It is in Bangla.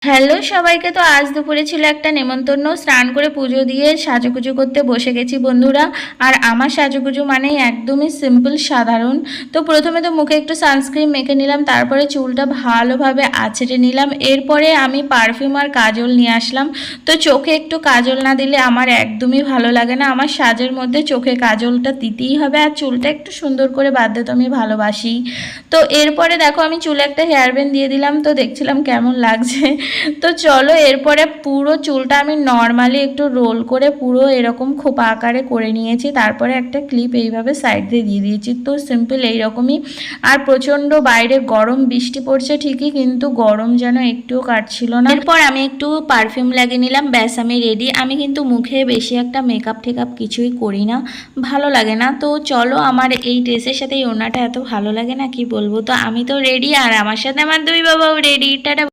হ্যালো সবাইকে। তো আজ দুপুরে ছিল একটা নেমন্তন্ন, স্নান করে পুজো দিয়ে সাজুগুজু করতে বসে গেছি বন্ধুরা। আর আমার সাজুগুজু মানে একদমই সিম্পল সাধারণ। তো প্রথমে তো মুখে একটু সানস্ক্রিন মেখে নিলাম, তারপরে চুলটা ভালোভাবে আঁচড়ে নিলাম, এরপরে আমি পারফিউম আর কাজল নিয়ে আসলাম। তো চোখে একটু কাজল না দিলে আমার একদমই ভালো লাগে না, আমার সাজের মধ্যে চোখে কাজলটা দিতেই হবে, আর চুলটা একটু সুন্দর করে বাঁধতে তো আমি ভালোবাসি। তো এরপরে দেখো আমি চুলে একটা হেয়ার ব্যান্ড দিয়ে দিলাম, তো দেখছিলাম কেমন লাগছে। তো চলো এরপরে পুরো চুলটা আমি নর্মালি একটু রোল করে পুরো এরকম খোপা আকারে করে নিয়েছি, তারপরে একটা ক্লিপ এইভাবে সাইড দিয়ে দিয়ে দিয়েছি। তো সিম্পল এইরকমই। আর প্রচণ্ড বাইরে গরম, বৃষ্টি পড়ছে ঠিকই, কিন্তু গরম যেন একটুও কাটছিল না। এরপর আমি একটু পারফিউম লাগিয়ে নিলাম, ব্যাস আমি রেডি। আমি কিন্তু মুখে বেশি একটা মেকআপ টেকআপ কিছুই করি না, ভালো লাগে না। তো চলো, আমার এই ড্রেসের সাথে এই ওড়নাটা এত ভালো লাগে না কি বলবো। তো আমি তো রেডি, আর আমার সাথে আমার দুই বাবাও রেডি। টাটা।